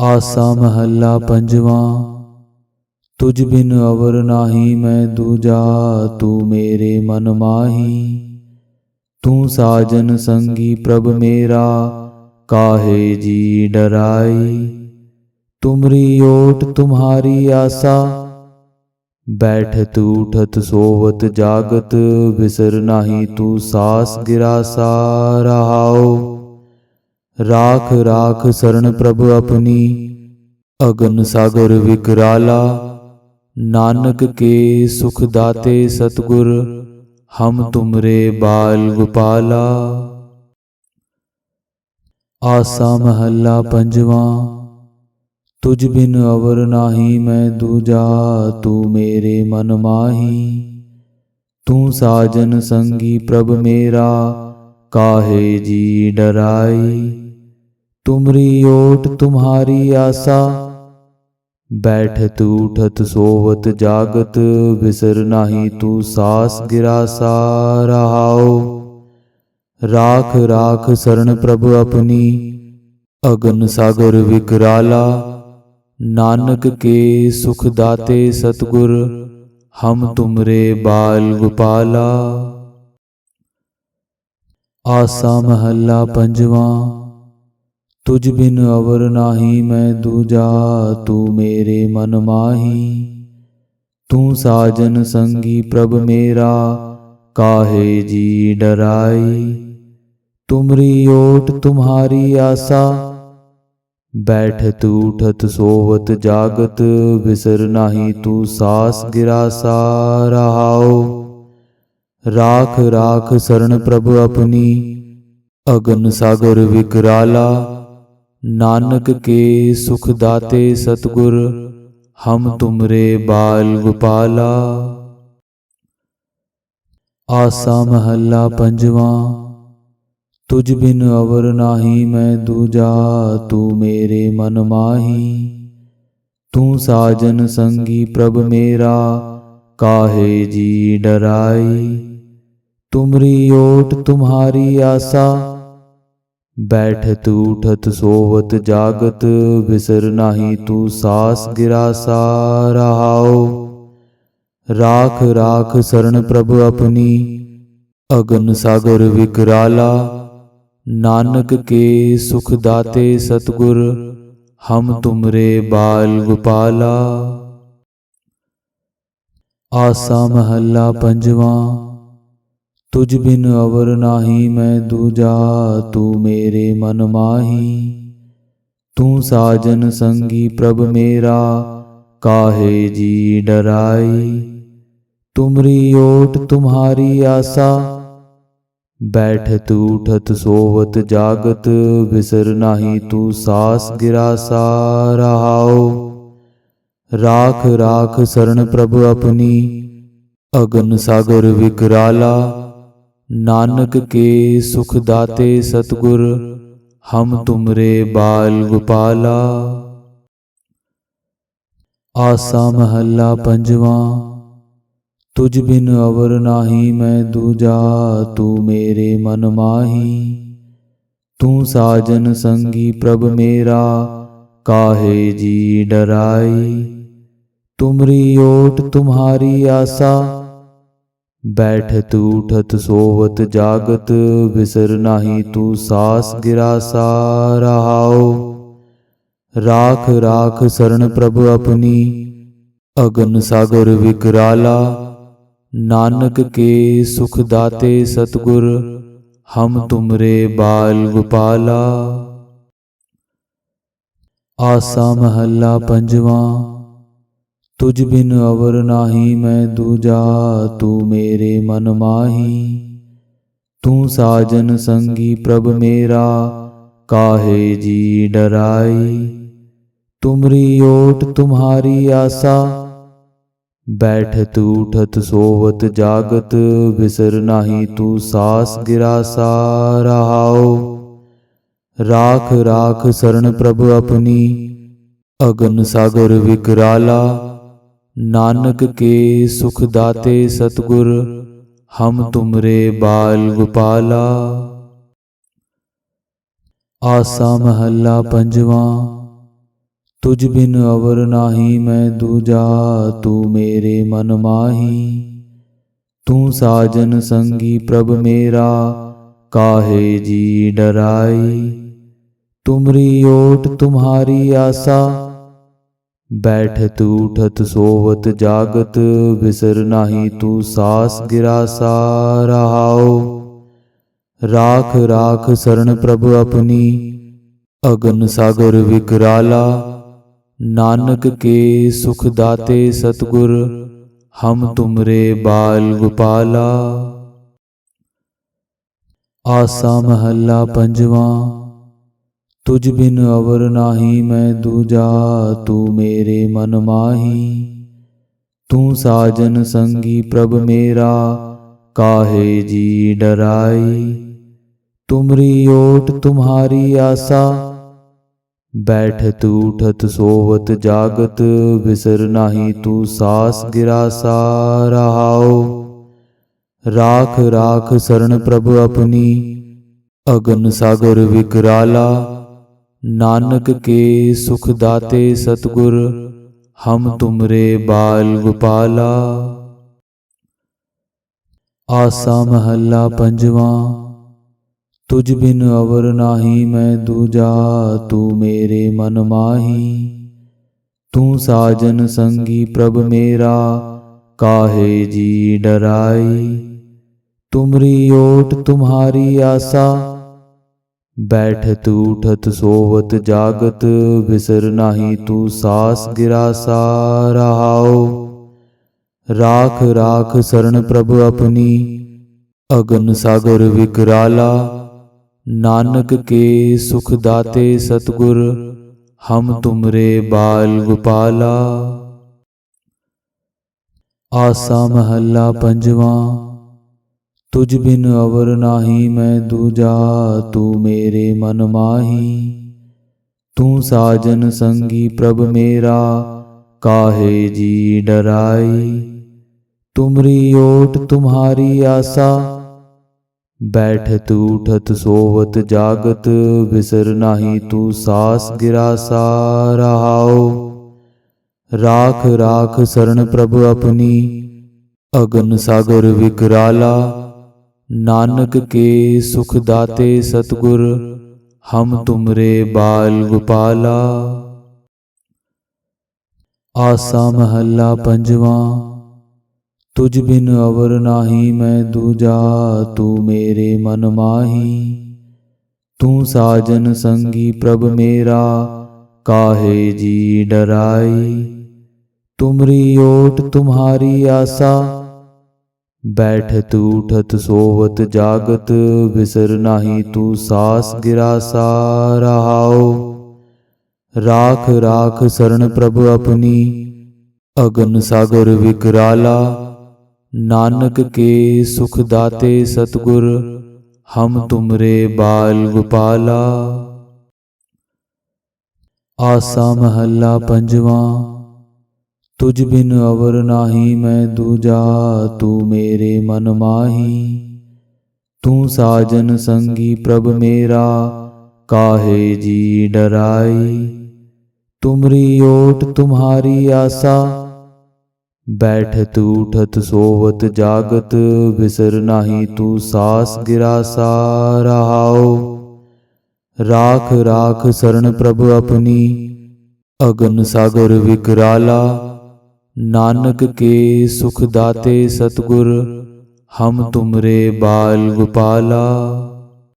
आसा महला पंजवा। तुझ बिन अवर नाही मैं दूजा, तू मेरे मन माही। तू साजन संगी प्रभ मेरा, काहे जी डराई। तुमरी ओट तुम्हारी आसा, बैठत उठत सोवत जागत। बिसर नाही तू सास गिरासा रहाओ। राख राख शरण प्रभ अपनी, अगन सागर विकराला। नानक के सुख दाते सतगुर, हम तुमरे बाल गोपाला। आसा महला पंजवा। तुझ बिन अवर नाही मैं दूजा, तू मेरे मन माही। तू साजन संगी प्रभ मेरा, काहे जी डराई। तुमरी ओट तुम्हारी आसा, बैठत उठत सोवत जागत। बिसर नाही तू सास गिरासा रहाओ। राख राख शरण प्रभ अपनी, अगन सागर विकराला। नानक के सुख दाते सतगुर, हम तुमरे बाल गोपाला। आसा महला पंजवा। तुझ बिन अवर नाही मैं दूजा, तू मेरे मन माही। तू साजन संगी प्रभ मेरा, काहे जी डराई। तुमरी ओट तुम्हारी आसा, बैठत उठत सोवत जागत। बिसर नाही तू सास गिरासा रहाओ। राख राख शरण प्रभ अपनी, अगन सागर विकराला। नानक के सुख दाते सतगुर, हम तुमरे बाल गोपाला। आसा महला पंजवा। तुझ बिन अवर नाही मैं दूजा, तू मेरे मन माही। तू साजन संगी प्रभ मेरा, काहे जी डराई। तुमरी ओट तुम्हारी आसा, बैठत उठत सोवत जागत। बिसर नाही तू सास गिरासा रहाओ। राख राख शरण प्रभ अपनी, अगन सागर विकराला। नानक के सुख दाते सतगुर, हम तुमरे बाल गोपाला। आसा महला पंजवा। तुझ बिन अवर नाही मैं दूजा, तू मेरे मन माही। तू साजन संगी प्रभ मेरा, काहे जी डराई। तुमरी ओट तुम्हारी आसा, बैठत उठत सोवत जागत। बिसर नाही तू सास गिरासा रहाओ। राख राख शरण प्रभ अपनी, अगन सागर विकराला। नानक के सुख दाते सतगुर, हम तुमरे बाल गोपाला। आसा महला पंजवा। तुझ बिन अवर नाही मैं दूजा, तू मेरे मन माही। तू साजन संगी प्रभ मेरा, काहे जी डराई। तुमरी ओट तुम्हारी आसा, बैठत उठत सोवत जागत। बिसर नाही तू सास गिरासा रहाओ। राख राख शरण प्रभ अपनी, अगन सागर विकराला। नानक के सुख दाते सतगुर, हम तुमरे बाल गोपाला। आसा महला पंजवा। तुझ बिन अवर नाही मैं दूजा, तू मेरे मन माही। तू साजन संगी प्रभ मेरा, काहे जी डराई। तुमरी ओट तुम्हारी आसा, बैठत उठत सोवत जागत। बिसर नाही तू सास गिरासा रहाओ। राख राख शरण प्रभ अपनी, अगन सागर विकराला। नानक के सुख दाते सतगुर, हम तुमरे बाल गोपाला। आसा महला पंजवा। तुझ बिन अवर नाही मैं दूजा, तू मेरे मन माही। तू साजन संगी प्रभ मेरा, काहे जी डराई। तुमरी ओट तुम्हारी आशा, बैठत उठत सोवत जागत। बिसर नाही तू सास गिरासा रहाओ। राख राख शरण प्रभ अपनी, अगन सागर विकराला। नानक के सुख दाते सतगुर, हम तुमरे बाल गोपाला। आसा महला पंजवा। तुझ बिन अवर नाही मैं दूजा, तू मेरे मन माही। तू साजन संगी प्रभ मेरा, काहे जी डराई। तुमरी ओट तुम्हारी आशा, बैठत उठत सोवत जागत। बिसर नाही तू सास गिरासा रहाओ। राख राख शरण प्रभ अपनी, अगन सागर विकराला। नानक के सुख दाते सतगुर, हम तुमरे बाल गोपाला। आसा महला पंजवा। तुझ बिन अवर नाही मैं दूजा, तू मेरे मन माही। तू साजन संगी प्रभ मेरा, काहे जी डराई। तुमरी ओट तुम्हारी आशा, बैठत उठत सोवत जागत। बिसर नाही तू सास गिरासा रहाओ। राख राख शरण प्रभ अपनी, अगन सागर विकराला। नानक के सुख दाते सतगुर, हम तुमरे बाल गोपाला। आसा महला पंजवा। तुझ बिन अवर नाही मैं दूजा, तू मेरे मन माही। तू साजन संगी प्रभ मेरा, काहे जी डराई। तुमरी ओट तुम्हारी आशा, बैठत उठत सोवत जागत। बिसर नाही तू सास गिरासा रहाओ। राख राख शरण प्रभ अपनी, अगन सागर विकराला। नानक के सुख दाते सतगुर, हम तुमरे बाल गोपाला। आसा महला पंजवा। तुझ बिन अवर नाही मैं दूजा, तू मेरे मन माही। तू साजन संगी प्रभ मेरा, काहे जी डराई। तुमरी ओट तुम्हारी आशा, बैठत उठत सोवत जागत। बिसर नाही तू सास गिरासा रहाओ। राख राख शरण प्रभ अपनी, अगन सागर विकराला। नानक के सुख दाते सतगुर, हम तुमरे बाल गोपाला। आसा महला पंजवा। तुझ बिन अवर नाही मैं दूजा, तू मेरे मन माही। तू साजन संगी प्रभ मेरा, काहे जी डराई। तुमरी ओट तुम्हारी आशा, बैठत उठत सोवत जागत। बिसर नाही तू सास गिरासा रहाओ। राख राख शरण प्रभ अपनी, अगन सागर विकराला। नानक के सुख दाते सतगुर, हम तुमरे बाल गोपाला।